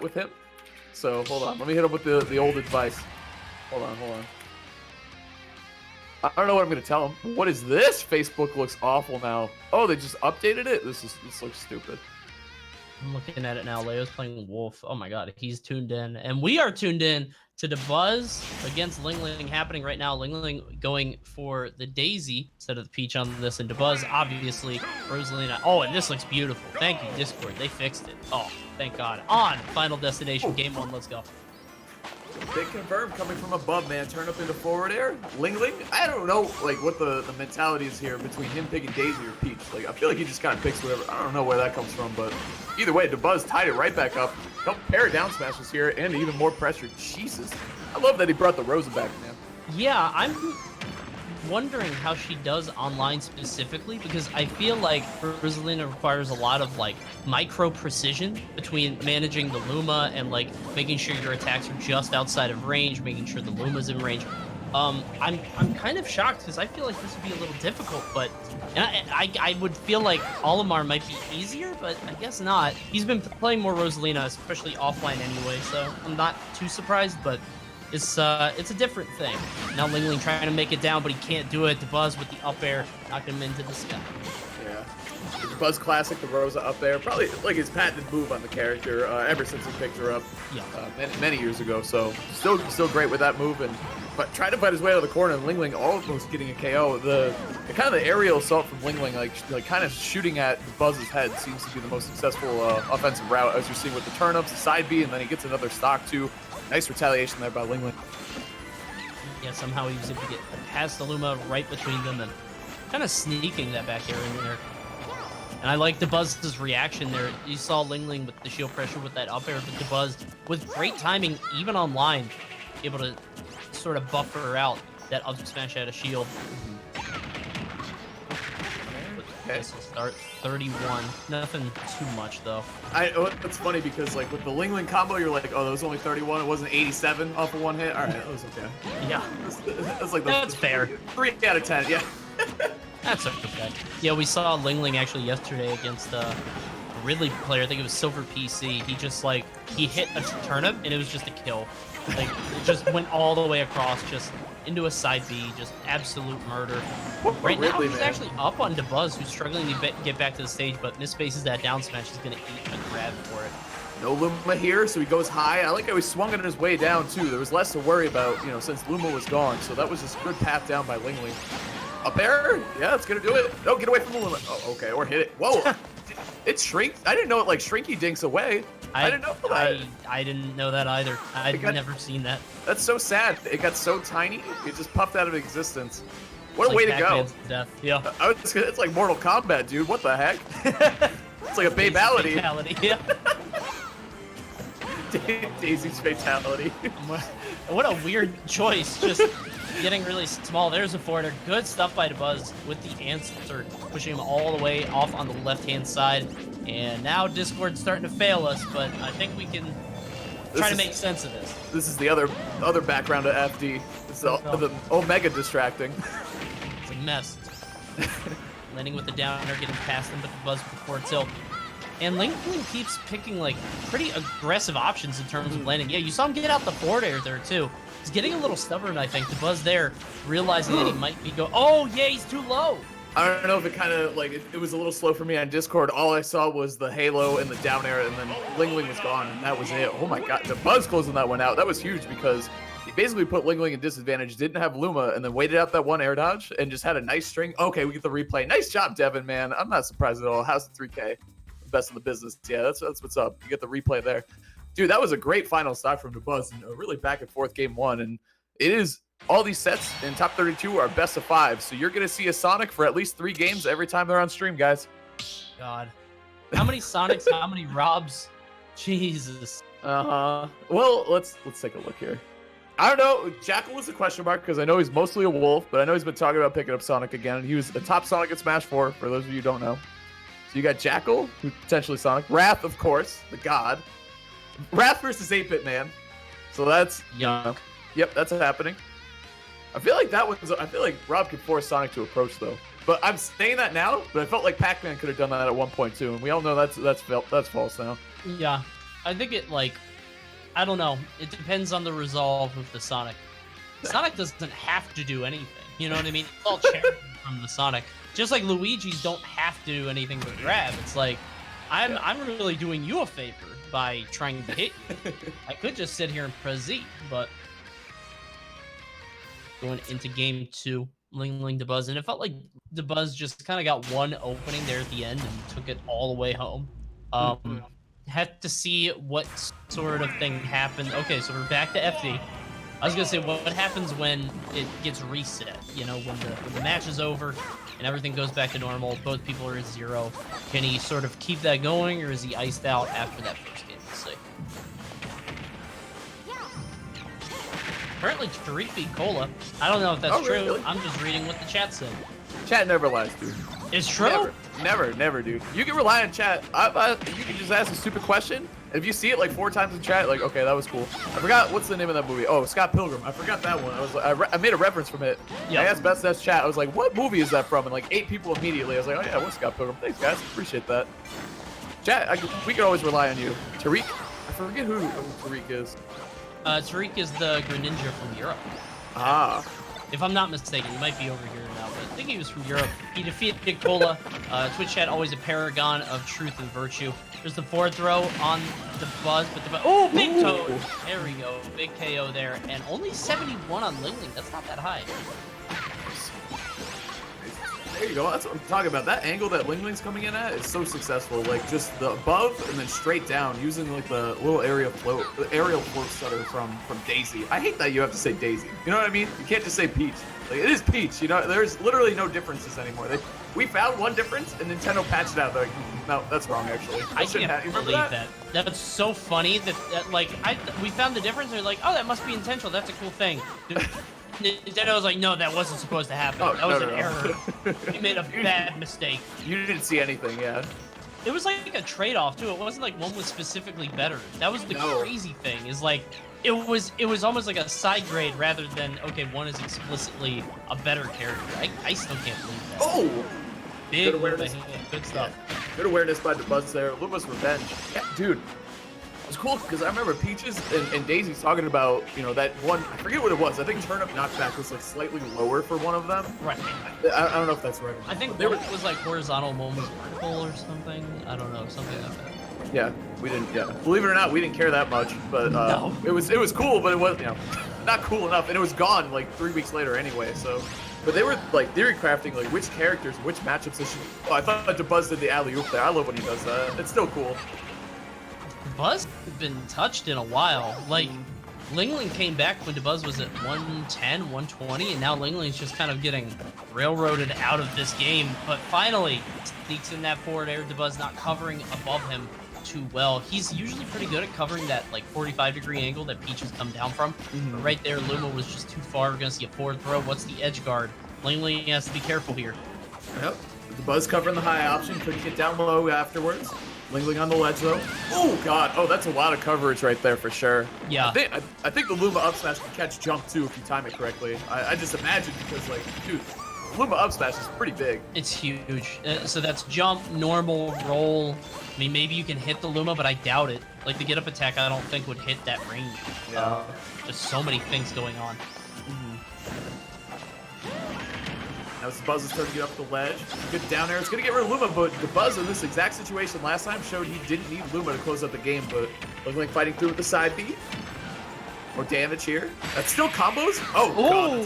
with him. So hold on, let me hit him with the old advice. Hold on. I don't know what I'm gonna tell him. What is this? Facebook looks awful now. Oh, they just updated it. This looks stupid. I'm looking at it now. Leo's playing Wolf. Oh my god, he's tuned in, and we are tuned in to Dabuz against LingLing happening right now. LingLing going for the Daisy instead of the Peach on this, and Dabuz obviously Rosalina. Oh, and this looks beautiful. Thank you, Discord. They fixed it. Oh, thank God. On Final Destination, Game 1. Let's go. Big confirm coming from above, man. Turn up into forward air. LingLing, I don't know like what the mentality is here between him picking Daisy or Peach. Like I feel like he just kind of picks whatever. I don't know where that comes from, but either way, Dabuz tied it right back up. Couple pair of down smashes here and even more pressure. Jesus. I love that he brought the Rosa back, man. Yeah, I'm wondering how she does online specifically, because I feel like Rosalina requires a lot of like micro precision between managing the Luma and like making sure your attacks are just outside of range, making sure the Luma's in range. I'm kind of shocked because I feel like this would be a little difficult, but I would feel like Olimar might be easier, but I guess not. He's been playing more Rosalina, especially offline anyway, so I'm not too surprised, but it's a different thing. Now LingLing trying to make it down, but he can't do it. Dabuz with the up air, knocking him into the sky. Yeah. Dabuz classic, the Rosa up there. Probably like his patented move on the character ever since he picked her up many years ago. So still great with that move, but tried to fight his way out of the corner, and LingLing almost getting a KO. The kind of the aerial assault from LingLing, like kind of shooting at Dabuz's head, seems to be the most successful offensive route, as you're seeing with the turnips, the side B, and then he gets another stock too. Nice retaliation there by LingLing. Yeah, somehow he was able to get past the Luma right between them and kind of sneaking that back air in there. And I like Dabuz's reaction there. You saw LingLing with the shield pressure with that up air, but Dabuz with great timing, even online, able to sort of buffer out that up smash out of shield. Okay. This will start 31. Nothing too much though. It's funny because like with the LingLing combo, you're like, oh, that was only 31. It wasn't 87 off of one hit. All right, that was okay. Yeah, that's like that's fair. 3 out of 10. Yeah. That's okay. Yeah, we saw LingLing actually yesterday against a Ridley player. I think it was Silver PC. He just like he hit a turnip and it was just a kill. Like it just went all the way across, just into a side B, just absolute murder. Right now he's actually up on Dabuz, who's struggling to get back to the stage, but misspaces that down smash. He's gonna eat a grab for it. No Luma here, so he goes high. I like how he swung it on his way down too. There was less to worry about, since Luma was gone. So that was just a good path down by LingLing. Up air? Yeah, it's gonna do it. No, get away from the Luma. Oh, okay, or hit it. Whoa, it shrinks. I didn't know it like shrinky dinks away. I didn't know that. I didn't know that either. I've never seen that. That's so sad. It got so tiny, it just puffed out of existence. What a way to go. Death. Yeah. It's like Mortal Kombat, dude. What the heck? It's like a babality. Fatality, yeah. Daisy's fatality. What a weird choice. Just getting really small. There's a forwarder. Good stuff by Dabuz with the answer, pushing him all the way off on the left-hand side. And now Discord's starting to fail us, but I think we can try to make sense of this. This is the other background of FD. It's the Omega distracting. It's a mess. Landing with the downer, getting past him, but Dabuz before tilt. And LingLing keeps picking like pretty aggressive options in terms of landing. Yeah, you saw him get out the forward air there too. He's getting a little stubborn, I think. Dabuz there, realizing that he might be oh yeah, he's too low. I don't know if it kind of like it was a little slow for me on Discord. All I saw was the halo and the down air, and then LingLing was gone, and that was it. Oh my god, Dabuz closing that one out. That was huge because he basically put LingLing in disadvantage, didn't have Luma, and then waited out that one air dodge and just had a nice string. Okay, we get the replay. Nice job, Devin, man. I'm not surprised at all. How's the 3K? Best in the business. Yeah, that's what's up. You get the replay there. Dude, that was a great final stock from Dabuz, and a really back and forth game 1, and it is all these sets in top 32 are best of 5, so you're gonna see a Sonic for at least 3 games every time they're on stream, guys. God, how many Sonics? How many Robs? Jesus. Well, let's take a look here. I don't know. Jackal was a question mark because I know he's mostly a wolf, but I know he's been talking about picking up Sonic again. And he was a top Sonic at Smash 4. For those of you who don't know, so you got Jackal, who's potentially Sonic. Wrath, of course, the god. Wrath versus 8-Bit Man. So that's yep, that's happening. I feel like Rob could force Sonic to approach though. But I'm saying that now, but I felt like Pac-Man could have done that at one point too, and we all know that's false now. Yeah. I think it like, I don't know. It depends on the resolve of the Sonic. Sonic doesn't have to do anything. You know what I mean? It's all charity from the Sonic. Just like Luigi's don't have to do anything but grab. It's like, I'm really doing you a favor by trying to hit you. I could just sit here and press Z, but going into game 2, LingLing Dabuz, and it felt like Dabuz just kind of got one opening there at the end and took it all the way home. Had to see what sort of thing happened. Okay, so we're back to FD. I was gonna say, what happens when it gets reset? You know, when the match is over and everything goes back to normal, both people are at 0. Can he sort of keep that going, or is he iced out after that first game? Let's see. Apparently, Tariq beat Cola. I don't know if that's true. Really? I'm just reading what the chat said. Chat never lies, dude. It's true? Never, dude. You can rely on chat. You can just ask a stupid question, and if you see it like 4 times in chat, like, okay, that was cool. I forgot what's the name of that movie. Oh, Scott Pilgrim. I forgot that one. I made a reference from it. Yep. I asked Best Nest chat. I was like, what movie is that from? And like 8 people immediately. I was like, oh yeah, what's Scott Pilgrim? Thanks, guys. Appreciate that. Chat, we can always rely on you. Tariq. I forget who Tariq is. Tariq is the Greninja from Europe. Ah. If I'm not mistaken, he might be over here now, but I think he was from Europe. He defeated Cola. Twitch chat, always a paragon of truth and virtue. There's the forward throw on the Buzz, but oh, big toe! There we go, big KO there, and only 71 on LingLing. That's not that high. There you go. That's what I'm talking about. That angle that LingLing's coming in at is so successful. Like just the above and then straight down, using like the little aerial float stutter from Daisy. I hate that you have to say Daisy. You know what I mean? You can't just say Peach. Like it is Peach. You know, there's literally no differences anymore. We found one difference and Nintendo patched it out. They're like, no, that's wrong actually. I can't believe that. That's so funny that like we found the difference. They're like, oh, that must be intentional. That's a cool thing. Nintendo was like, no, that wasn't supposed to happen. Oh, that was an error. We made a bad mistake. You didn't see anything, yeah. It was like a trade-off too. It wasn't like one was specifically better. That was the crazy thing. Is like it was almost like a side grade rather than okay, one is explicitly a better character. I still can't believe that. Oh, big good awareness. Good stuff. Yeah. Good awareness by Dabuz there. Luma's revenge. Yeah, dude. It was cool because I remember Peaches and Daisy's talking about, you know, that one, I forget what it was. I think Turnip Knockback was like slightly lower for one of them. Right. I don't know if that's right. I think there was like horizontal, one was vertical or something. I don't know, something like that. Yeah, we didn't, believe it or not, we didn't care that much, but no. it was cool, but it was, you know, not cool enough, and it was gone like 3 weeks later anyway, so. But they were like theory crafting like which characters, which matchups they should. Oh, I thought Dabuz did the alley-oop there. I love when he does that. It's still cool. Dabuz has been touched in a while. Like, LingLing came back when Dabuz was at 110, 120, and now LingLing's just kind of getting railroaded out of this game. But finally, sneaks in that forward air. Dabuz not covering above him too well. He's usually pretty good at covering that like 45-degree angle that Peach has come down from. But right there, Luma was just too far. We're gonna see a forward throw. What's the edge guard? LingLing has to be careful here. Yep. Dabuz covering the high option. Couldn't get down low afterwards. LingLing on the ledge though. Oh god. Oh, that's a lot of coverage right there for sure. Yeah. I think the Luma up smash can catch jump too if you time it correctly. I just imagine because like, dude, Luma up smash is pretty big. It's huge. So that's jump, normal, roll. I mean, maybe you can hit the Luma, but I doubt it. Like the get up attack, I don't think would hit that range. Yeah. Just so many things going on. Now Dabuz is starting to get up the ledge. Good down air. It's going to get rid of Luma, but Dabuz in this exact situation last time showed he didn't need Luma to close out the game, but LingLing fighting through with the side B. More damage here. That's still combos? Oh, god,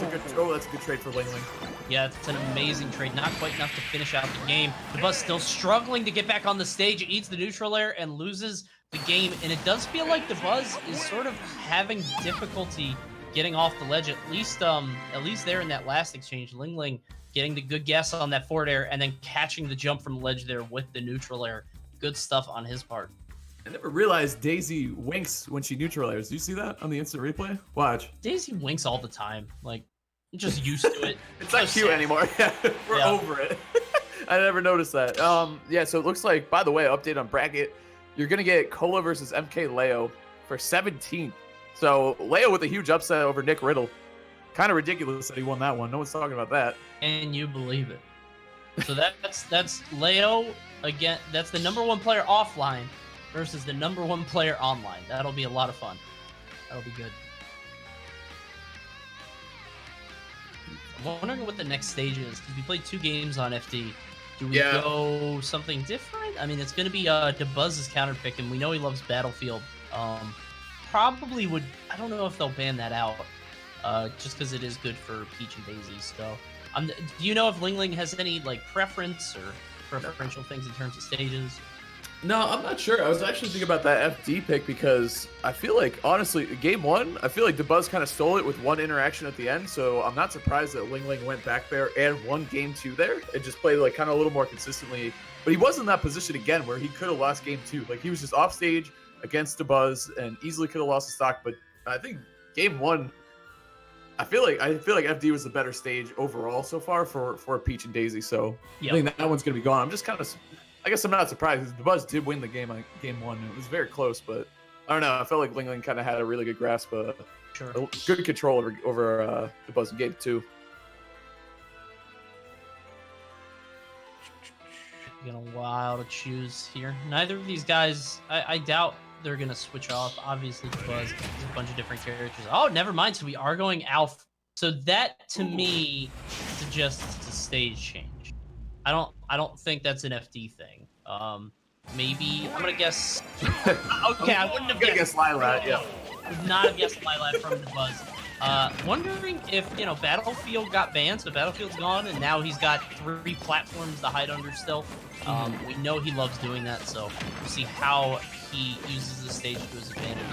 that's a good trade for LingLing. Yeah, it's an amazing trade. Not quite enough to finish out the game. Dabuz still struggling to get back on the stage. It eats the neutral air and loses the game. And it does feel like Dabuz is sort of having difficulty getting off the ledge. At least there in that last exchange, LingLing getting the good guess on that forward air and then catching the jump from the ledge there with the neutral air. Good stuff on his part. I never realized Daisy winks when she neutral airs. Do you see that on the instant replay? Watch. Daisy winks all the time. Like, I'm just used to it. It's not cute anymore. We're over it. I never noticed that. Yeah, so it looks like, by the way, update on bracket. You're going to get Cola versus MK Leo for 17th. So Leo with a huge upset over Nick Riddle. Kind of ridiculous that he won that one. No one's talking about that. And you believe it. So that's Leo again. That's the #1 player offline versus the #1 player online. That'll be a lot of fun. That'll be good. I'm wondering what the next stage is, because we played 2 games on FD. Do we go something different? I mean, it's going to be Dabuz's counter pick, and we know he loves Battlefield. Probably would... I don't know if they'll ban that out, just because it is good for Peach and Daisy. So, do you know if LingLing has any like preference or preferential things in terms of stages? No, I'm not sure. I was actually thinking about that FD pick because I feel like, honestly, game 1, I feel like Dabuz kind of stole it with one interaction at the end, so I'm not surprised that LingLing went back there and won game 2 there and just played like kind of a little more consistently. But he was in that position again where he could have lost game 2. Like, he was just off stage against Dabuz and easily could have lost the stock. But I think game 1, I feel like FD was the better stage overall so far for Peach and Daisy. So I think that one's gonna be gone. I'm just kind of, I guess I'm not surprised. Dabuz did win the game on game 1. It was very close, but I don't know. I felt like LingLing kind of had a really good grasp, good control over Dabuz in game 2. Got a while to choose here. Neither of these guys, I doubt they're gonna switch off. Obviously, Dabuz has a bunch of different characters. Oh, never mind. So we are going ALPH. So that to me suggests a stage change. I don't think that's an FD thing. Maybe I'm gonna guess. Okay, I wouldn't have guessed Lilat. Yeah, would not have guessed Lilat from Dabuz. Wondering if Battlefield got banned, so Battlefield's gone, and now he's got 3 platforms to hide under still. We know he loves doing that, so we'll see how he uses the stage to his advantage.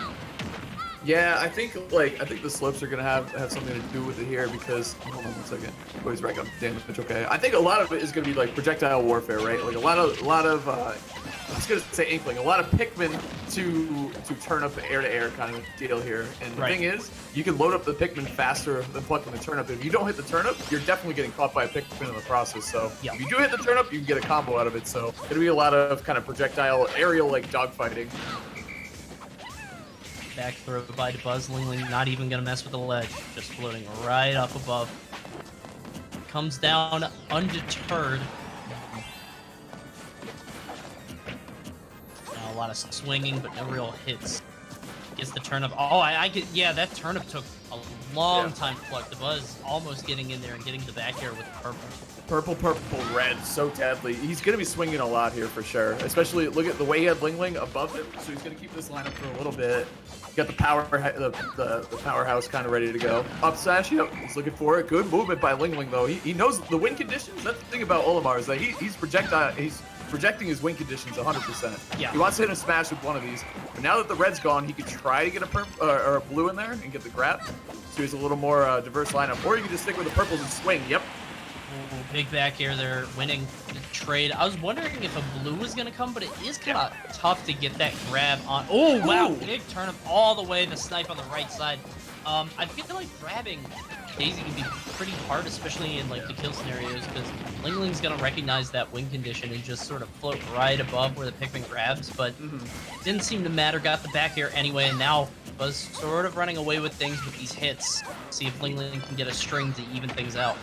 Yeah, I think the slopes are gonna have something to do with it here because hold on one second. Oh, he's right on damage. Okay, I think a lot of it is gonna be like projectile warfare, right? Like a lot of I was gonna say Inkling, a lot of Pikmin to turn up the air-to-air kind of deal here. And the thing is, you can load up the Pikmin faster than plucking the turnip. If you don't hit the turnip, you're definitely getting caught by a Pikmin in the process. So if you do hit the turnip, you can get a combo out of it. So it'll be a lot of kind of projectile aerial like dogfighting. Back throw by Dabuz. LingLing not even gonna mess with the ledge, just floating right up above. Comes down undeterred. Now a lot of swinging, but no real hits. Gets the turnip. Oh, I get. Yeah, that turnip took a long time to pluck. Dabuz almost getting in there and getting the back air with the purple. Purple, red, so deadly. He's going to be swinging a lot here for sure. Especially, look at the way he had LingLing above him, so he's going to keep this lineup for a little bit. Got the powerhouse kind of ready to go. Up smash, yep, he's looking for it. Good movement by LingLing though. He knows the win conditions. That's the thing about Olimar is that he's projecting his win conditions 100%. Yeah. He wants to hit a smash with one of these. But now that the red's gone, he could try to get a purple or a blue in there and get the grab. So he's a little more diverse lineup. Or you can just stick with the purples and swing. Yep. Big back air there, winning the trade. I was wondering if a blue was going to come, but it is kind of tough to get that grab on. Oh, wow. Big turnip all the way, the snipe on the right side. I feel like grabbing Daisy can be pretty hard, especially in like the kill scenarios, because LingLing's going to recognize that win condition and just sort of float right above where the Pikmin grabs, but didn't seem to matter. Got the back air anyway, and now was sort of running away with things with these hits. See if LingLing can get a string to even things out.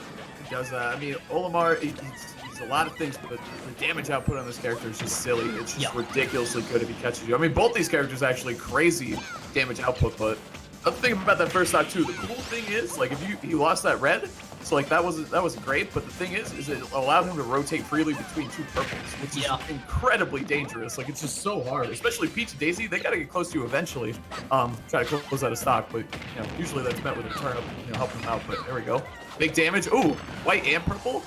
Does that. I mean, Olimar, he's a lot of things, but the damage output on this character is just silly. It's just ridiculously good if he catches you. I mean, both these characters actually crazy damage output, but the thing about that first stock too, the cool thing is, like, if he lost that red, so like that was great, but the thing is it allowed him to rotate freely between 2 purples, which is incredibly dangerous. Like, it's just so hard, especially Peach and Daisy. They gotta get close to you eventually. Try to close out of stock, but usually that's met with a turnip, help them out. But there we go. Big damage. Ooh, white and purple.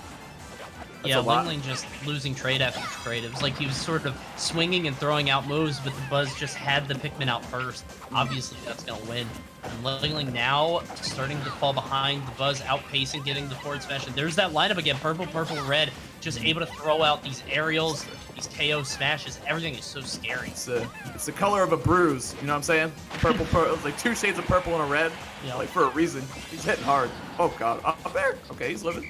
That's LingLing just losing trade after trade. It was like he was sort of swinging and throwing out moves, but Dabuz just had the Pikmin out first. Obviously, that's going to win. And LingLing now starting to fall behind. Dabuz outpacing, getting the forward smash. And there's that lineup again. Purple, red. Just able to throw out these aerials, these KO smashes. Everything is so scary. It's the color of a bruise. You know what I'm saying? Purple, like 2 shades of purple and a red. Like, for a reason. He's hitting hard. Oh, God. Up there. Okay, he's living.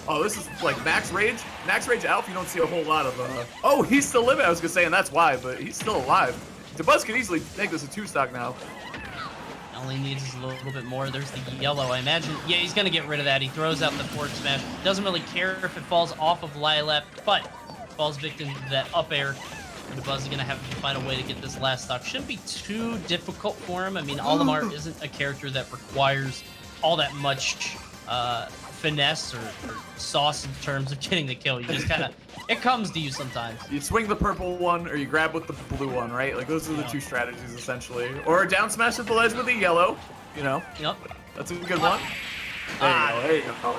Oh, this is like max rage. Max rage ALPH, you don't see a whole lot of, oh, he's still living, I was gonna say, and that's why, but he's still alive. Dabuz can easily make this a 2-stock now. All he needs is a little bit more. There's the yellow, I imagine. Yeah, he's gonna get rid of that. He throws out the forward smash. Doesn't really care if it falls off of Lilat, but falls victim to that up air. Dabuz is gonna have to find a way to get this last stock. Shouldn't be too difficult for him. I mean, Olimar isn't a character that requires all that much finesse or sauce in terms of getting the kill. You just kind of, it comes to you sometimes. You swing the purple one, or you grab with the blue one, right? Like those are the two strategies essentially. Or down smash at the ledge with the yellow. You know. Yep. That's a good one. There you go.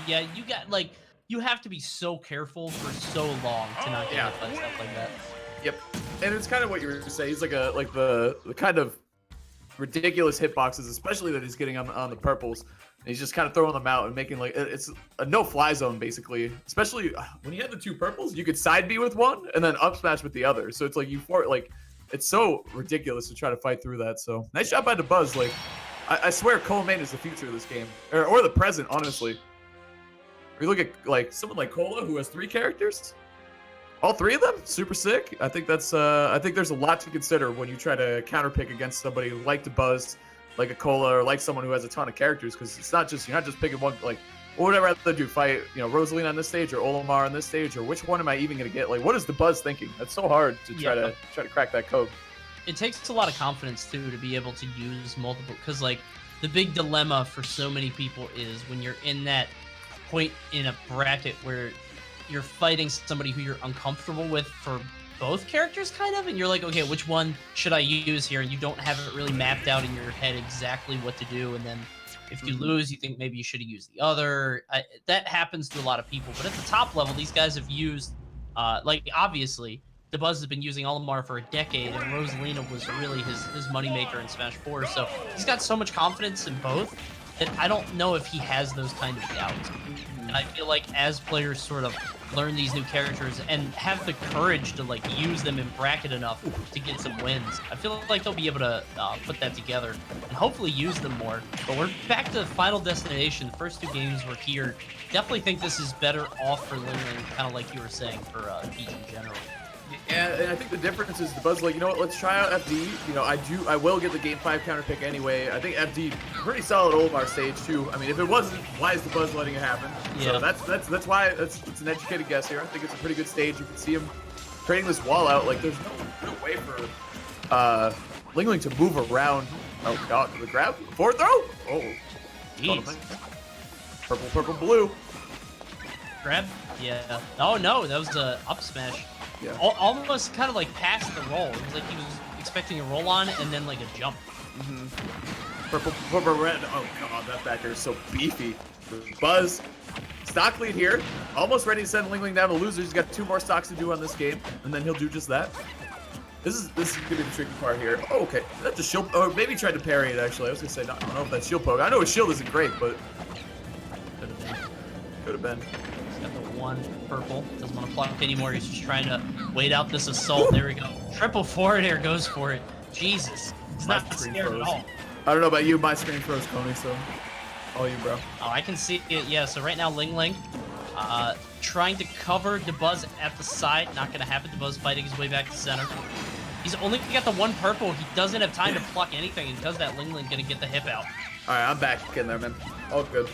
Yeah, you got like. You have to be so careful for so long to not get hit by stuff like that. Yep, and it's kind of what you were saying. He's like the kind of ridiculous hitboxes, especially that he's getting on the purples. And he's just kind of throwing them out and making like it's a no-fly zone basically. Especially when you had the two purples, you could side B with one and then up smash with the other. So it's like it's so ridiculous to try to fight through that. So nice job by Dabuz. Like I swear, Coleman is the future of this game, or the present, honestly. We look at like someone like Cola who has 3 characters, all 3 of them super sick. I think that's I think there's a lot to consider when you try to counterpick against somebody like Dabuz, like a Cola, or like someone who has a ton of characters, because it's not just, you're not just picking one. Like, what would I rather do, fight, you know, Rosalina on this stage or Olimar on this stage, or which one am I even gonna get? Like, what is Dabuz thinking? That's so hard to try to crack that code. It takes a lot of confidence too to be able to use multiple, because like the big dilemma for so many people is when you're in that point in a bracket where you're fighting somebody who you're uncomfortable with for both characters kind of, and you're like, okay, which one should I use here? And you don't have it really mapped out in your head exactly what to do, and then if you lose, you think maybe you should have used the other. That happens to a lot of people, but at the top level, these guys have used like obviously Dabuz has been using Olimar for a decade, and Rosalina was really his moneymaker in Smash 4, so he's got so much confidence in both that I don't know if he has those kind of doubts. And I feel like as players sort of learn these new characters and have the courage to like use them in bracket enough to get some wins, I feel like they'll be able to put that together and hopefully use them more. But we're back to the final destination. The first 2 games were here. Definitely think this is better off for LingLing, kind of like you were saying, for Peach in general. Yeah, and I think the difference is Dabuz like, you know what, let's try out FD. You know, I will get the game 5 counter pick anyway. I think FD pretty solid Olimar stage too. I mean, if it wasn't, why is Dabuz letting it happen? Yeah. So that's why it's an educated guess here. I think it's a pretty good stage. You can see him creating this wall out. Like there's no way for LingLing to move around. Oh god, the grab, forward throw. Oh, jeez. Purple, blue. Grab? Yeah. Oh no, that was the up smash. Yeah. Almost kind of like past the roll. It was like he was expecting a roll on and then like a jump. Purple, red. Oh god, that back air is so beefy. Buzz, stock lead here. Almost ready to send LingLing down to losers. He's got 2 more stocks to do on this game, and then he'll do just that. This is gonna be the tricky part here. Oh, okay. That just shield. Or maybe tried to parry it actually. I was gonna say, I don't know if that shield poke. I know his shield isn't great, but could have been. Got the 1 purple. Doesn't want to block anymore. He's just trying to wait out this assault. There we go. Triple forward air goes for it. Jesus. He's not scared at all. I don't know about you. My screen froze, Coney, so all you, bro. Oh, I can see it. Yeah, so right now LingLing trying to cover Dabuz at the side. Not going to happen. Dabuz fighting his way back to center. He's only got the 1 purple. He doesn't have time to pluck anything, and does that, LingLing going to get the hip out. All right, I'm back in there, man. All good.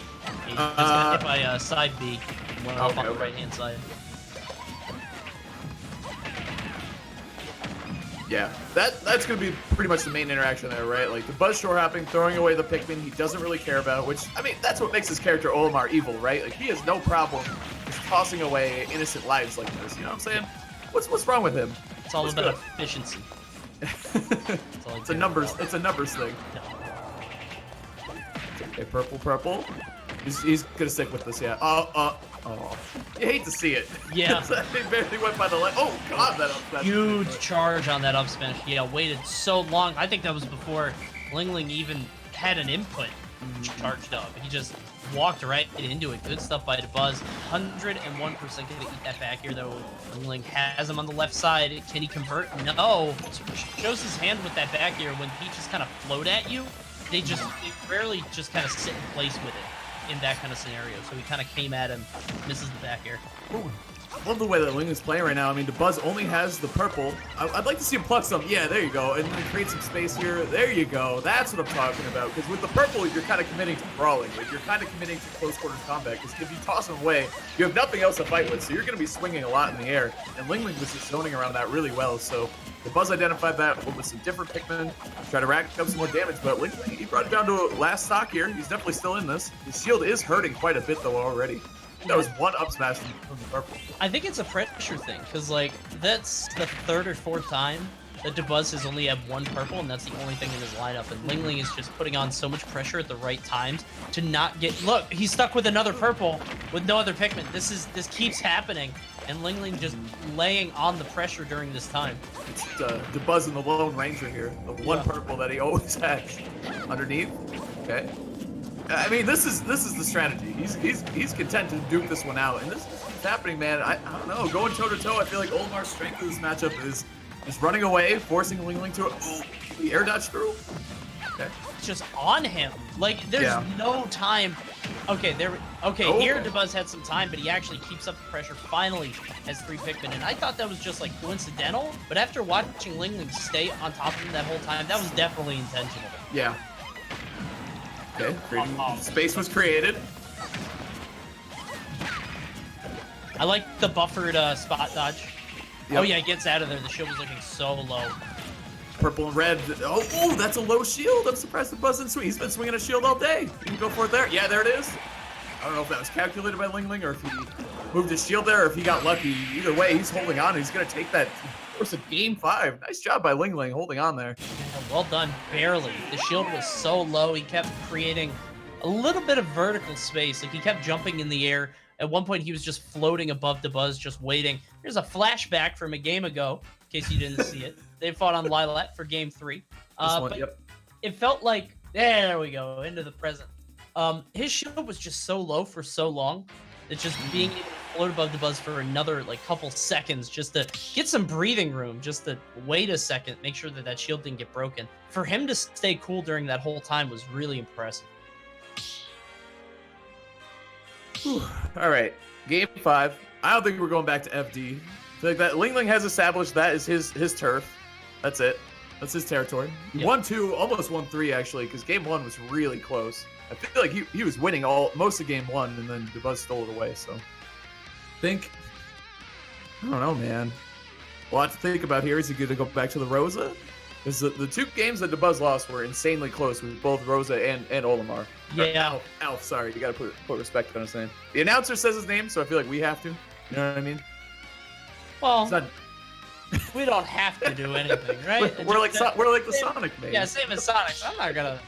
He just got hit by side B. Went off on the right-hand side. Yeah, that's gonna be pretty much the main interaction there, right? Like the Buzz shore hopping, throwing away the Pikmin he doesn't really care about, which, I mean, that's what makes his character Olimar evil, right? Like he has no problem just tossing away innocent lives like this, you know what I'm saying? What's wrong with him? It's all about efficiency. It's a numbers thing. No. Okay, purple. He's gonna stick with this, yeah. Oh. You hate to see it. Yeah. He barely went by the line. Oh god, that up smash. Huge charge on that up smash. Yeah, waited so long. I think that was before LingLing even had an input charged up. He just walked right into it. Good stuff by Dabuz. 101% gonna eat that back here though. LingLing has him on the left side. Can he convert? No. Shows his hand with that back here. When Peaches kind of float at you, they rarely just kind of sit in place with it in that kind of scenario. So he kind of came at him, misses the back air. Ooh. I love the way that Ling is playing right now. I mean, Dabuz only has the purple. I'd like to see him pluck some. Yeah, there you go. And then create some space here. There you go. That's what I'm talking about. Because with the purple, you're kind of committing to brawling. Like, you're kind of committing to close quarters combat. Because if you toss him away, you have nothing else to fight with. So you're going to be swinging a lot in the air. And LingLing was just zoning around that really well. So Dabuz identified that with some different Pikmin. Try to rack up some more damage. But LingLing, he brought it down to a last stock here. He's definitely still in this. His shield is hurting quite a bit, though, already. That was one up smash from the purple. I think it's a pressure thing, because, like, that's the third or fourth time that Dabuz has only had one purple, and that's the only thing in his lineup. And LingLing is just putting on so much pressure at the right times to not get... Look, he's stuck with another purple with no other Pikmin. This keeps happening, and LingLing just laying on the pressure during this time. It's Dabuz and the Lone Ranger here. The one purple that he always has. Underneath. Okay. I mean, this is the strategy. He's content to duke this one out, and this is happening, man. I don't know. Going toe to toe, I feel like Olimar's strength of this matchup is running away, forcing LingLing to the air dodge through. Okay. Just on him. Like, there's no time. Okay, here Dabuz had some time, but he actually keeps up the pressure. Finally has 3 Pikmin, and I thought that was just like coincidental. But after watching LingLing stay on top of him that whole time, that was definitely intentional. Yeah. Okay, space was created. I like the buffered spot dodge. Yep. Oh yeah, it gets out of there. The shield was looking so low. Purple and red. Oh, that's a low shield. I'm surprised Dabuz didn't swing. He's been swinging a shield all day. You can go for it there. Yeah, there it is. I don't know if that was calculated by LingLing or if he moved his shield there or if he got lucky. Either way, he's holding on. He's going to take that course of game 5. Nice job by LingLing holding on there. Yeah, well done. Barely. The shield was so low. He kept creating a little bit of vertical space. Like, he kept jumping in the air. At one point, he was just floating above Dabuz, just waiting. Here's a flashback from a game ago, in case you didn't see it. They fought on Lilat for game 3. It felt like, there we go, into the present. His shield was just so low for so long that just being able to float above Dabuz for another like couple seconds just to get some breathing room, just to wait a second, make sure that that shield didn't get broken. For him to stay cool during that whole time was really impressive. Whew. All right, game 5. I don't think we're going back to FD. I feel like that LingLing has established that is his turf. That's it. That's his territory. Yep. 1-2, almost 1-3 actually, because game 1 was really close. I feel like he was winning most of game 1, and then Dabuz stole it away. So, I don't know, man. A lot to think about here. Is he going to go back to the Rosa? Because the 2 games that Dabuz lost were insanely close with both Rosa and Olimar. Yeah. Alf, sorry. You got to put respect on his name. The announcer says his name, so I feel like we have to. You know what I mean? Well, we don't have to do anything, right? we're like the Sonic names. Yeah, same as Sonic. So I'm not gonna,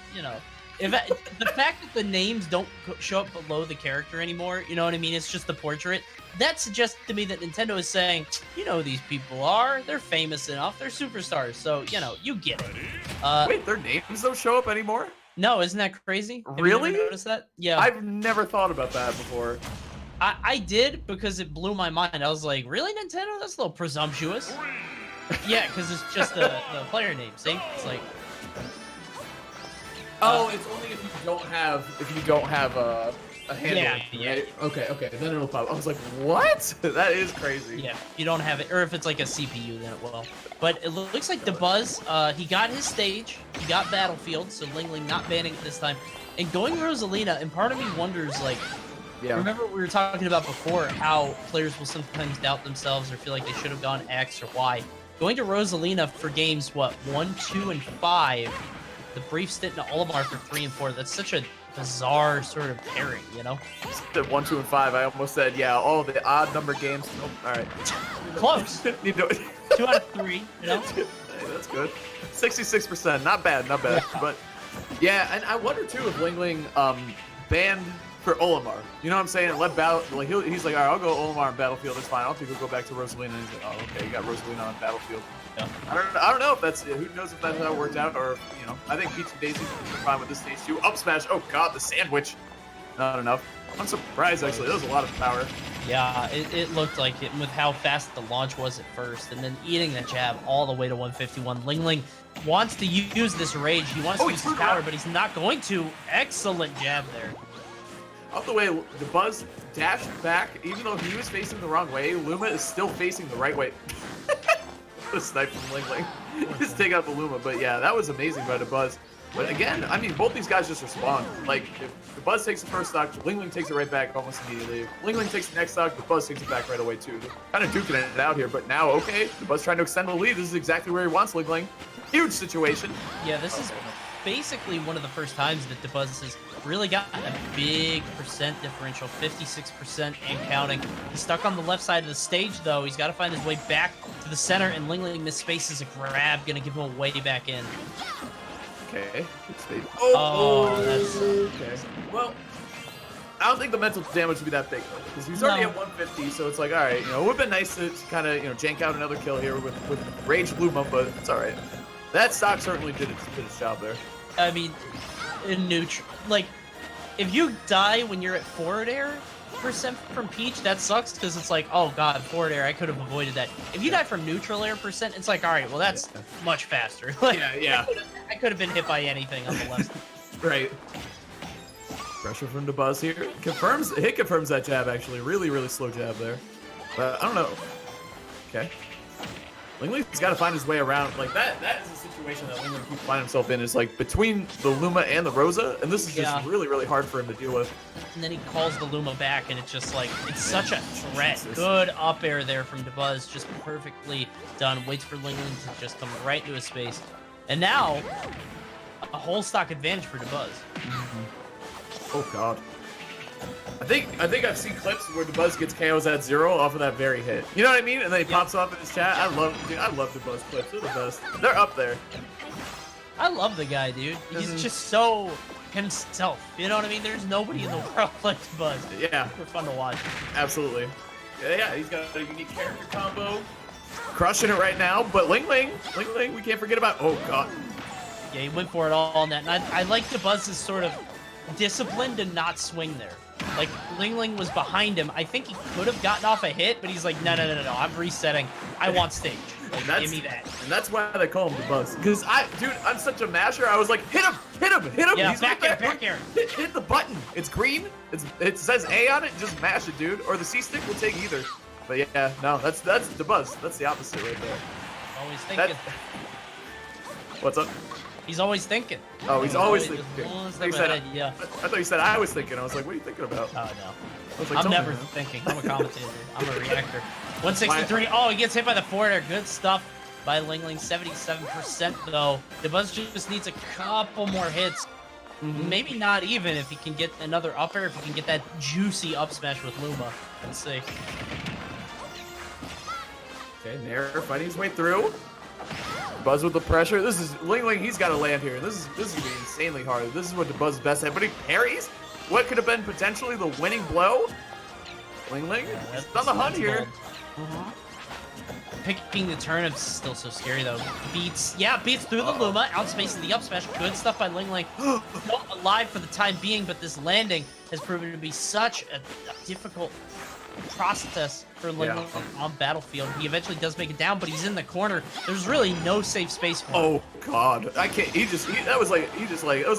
if the fact that the names don't show up below the character anymore, you know what I mean? It's just the portrait. That suggests to me that Nintendo is saying, you know who these people are. They're famous enough. They're superstars. So, you get it. Wait, their names don't show up anymore? No, isn't that crazy? Really? Have you noticed that? Yeah. I've never thought about that before. I did because it blew my mind. I was like, really, Nintendo? That's a little presumptuous. Yeah, because it's just the player name. See? It's like... it's only if you don't have a handle. Yeah. Right? Okay. Then it'll pop. I was like, what? That is crazy. Yeah, you don't have it, or if it's like a CPU, then it will. But it looks like Dabuz, he got his stage, he got Battlefield, so LingLing not banning it this time, and going Rosalina. And part of me wonders, like, remember we were talking about before how players will sometimes doubt themselves or feel like they should have gone X or Y. Going to Rosalina for games 1, 2, and 5. The brief stint in Olimar for 3 and 4. That's such a bizarre sort of pairing, The 1, 2, and 5. I almost said, all the odd number games. Nope. All right. Close. 2 out of 3. Hey, that's good. 66%. Not bad. But yeah, and I wonder too if LingLing banned for Olimar. You know what I'm saying? And let he's like, all right, I'll go Olimar on Battlefield. It's fine. I'll think we'll go back to Rosalina. And he's like, oh, okay, you got Rosalina on Battlefield. Yeah. I don't know if that's who knows if that's how it worked out, or I think Peach and Daisy are fine with this stage too. Up smash. Oh god, the sandwich. Not enough. I'm surprised actually. That was a lot of power. Yeah, it looked like it with how fast the launch was at first, and then eating that jab all the way to 151. LingLing wants to use this rage. He wants to use his power, but he's not going to. Excellent jab there. Off the way, Dabuz dashed back, even though he was facing the wrong way. Luma is still facing the right way. The snipe from LingLing. Just take out the Luma, but yeah, that was amazing by Dabuz. But again, I mean, both these guys just respond. Like, if Dabuz takes the first stock, LingLing takes it right back almost immediately. If LingLing takes the next stock, Dabuz takes it back right away too. They're kind of duking it out here, but now, okay, Dabuz trying to extend the lead. This is exactly where he wants LingLing. Huge situation. Yeah, this is basically one of the first times that Dabuz has really gotten a big percent differential, 56% and counting. He's stuck on the left side of the stage, though. He's got to find his way back to the center, and LingLing misspaces a grab, gonna give him a way back in. Okay, good speed. That's okay. Well, I don't think the mental damage would be that big, because he's already at 150, so it's like, all right, you know, it would have been nice to kind of, you know, jank out another kill here with Rage Luma, but it's all right. That stock certainly did its job there. I mean, in neutral, like, if you die when you're at forward air percent from Peach, that sucks, because it's like, oh god, forward air, I could have avoided that. If you die from neutral air percent, it's like, all right, well, that's much faster. Like, yeah. I could have been hit by anything on the left. Right. Pressure from Dabuz here. Confirms that jab, actually. Really, really slow jab there. But I don't know. Okay. LingLing's got to find his way around. Like, that is a situation that LingLing keeps finding himself in, is like between the Luma and the Rosa, and this is just really, really hard for him to deal with. And then he calls the Luma back, and it's just like, it's such a threat. Jesus. Good up air there from Dabuz, just perfectly done. Waits for LingLing to just come right into his space. And now, a whole stock advantage for Dabuz. Oh god. I think I've seen clips where Dabuz gets KOs at 0 off of that very hit. You know what I mean? And then he pops off in his chat. I love Dabuz clips. They're the best. They're up there. I love the guy, dude. He's just so himself. You know what I mean? There's nobody in the world like Dabuz. Yeah. Super fun to watch. Absolutely. Yeah, he's got a unique character combo. Crushing it right now, but LingLing, we can't forget about. Oh god. Yeah, he went for it all on that. And I like Dabuz's sort of discipline to not swing there. Like, LingLing was behind him. I think he could have gotten off a hit, but he's like, no, I'm resetting. I want stage. Like, give me that. And that's why they call him Dabuz. Because I'm such a masher. I was like, hit him. Yeah, He's back air. Hit the button. It's green. It says A on it. Just mash it, dude. Or the C stick will take either. But yeah, no, that's Dabuz. That's the opposite right there. Always thinking. What's up? He's always thinking. Oh, he's always thinking. Yeah. I thought you said I was thinking. I was like, what are you thinking about? Oh, no. I was like, I'm never thinking. I'm a commentator. I'm a reactor. 163. Oh, he gets hit by the forwarder. Good stuff by LingLing. 77% though. Dabuz just needs a couple more hits. Maybe not even if he can get another up air, if he can get that juicy up smash with Luma. Let's see. Okay, Nair fighting his way through. Dabuz with the pressure. This is LingLing. He's got to land here. This is gonna be insanely hard. This is what Dabuz's best at. But he parries what could have been potentially the winning blow. LingLing is on the hunt here. Picking the turnips is still so scary though. Beats through the Luma, outspacing the up smash. Good stuff by LingLing. Not alive for the time being, but this landing has proven to be such a difficult process for LingLing on Battlefield. He eventually does make it down, but he's in the corner. There's really no safe space for him. Oh god, I can't. It was like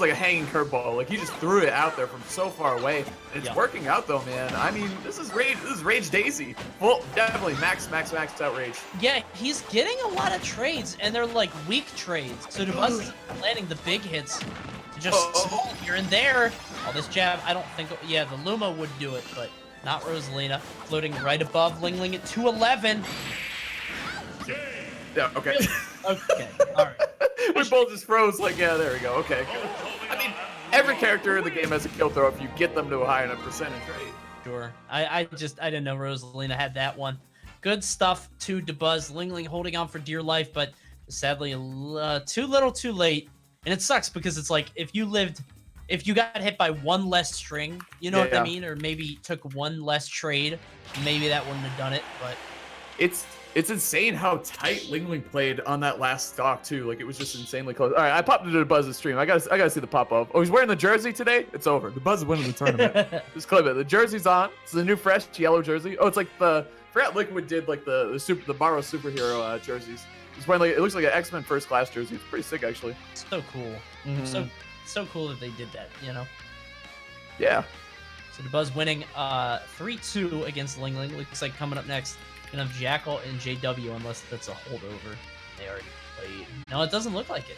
a hanging curveball. Like he just threw it out there from so far away. And it's working out though, man. I mean, this is Rage Daisy. Well, definitely max out Rage. Yeah, he's getting a lot of trades, and they're like weak trades. So Dabuz is landing the big hits. Just small here and there. Oh, this jab, I don't think. Yeah, the Luma would do it, but not Rosalina. Floating right above LingLing at 211. Yeah, okay. Okay, alright. We both just froze like, yeah, there we go. Okay. I mean, every character in the game has a kill throw if you get them to a high enough percentage, right? Sure. I didn't know Rosalina had that one. Good stuff to Dabuz. LingLing holding on for dear life, but sadly too little too late. And it sucks because it's like, if you got hit by one less string, you know what I mean? Or maybe took one less trade, maybe that wouldn't have done it, but... It's insane how tight LingLing played on that last stock, too. Like, it was just insanely close. All right, I popped into Dabuz's stream. I gotta see the pop-up. Oh, he's wearing the jersey today? It's over. Dabuz is winning the tournament. Just clip it. The jersey's on. It's the new fresh yellow jersey. Oh, it's like I forgot Liquid did, like, the Baro superhero jerseys. He's wearing, like, it looks like an X-Men first class jersey. It's pretty sick, actually. So cool. So cool that they did that, you know? Yeah. So Dabuz winning 3-2 against LingLing. Looks like coming up next, gonna have Jackal and JW, unless that's a holdover. They already played. No, it doesn't look like it.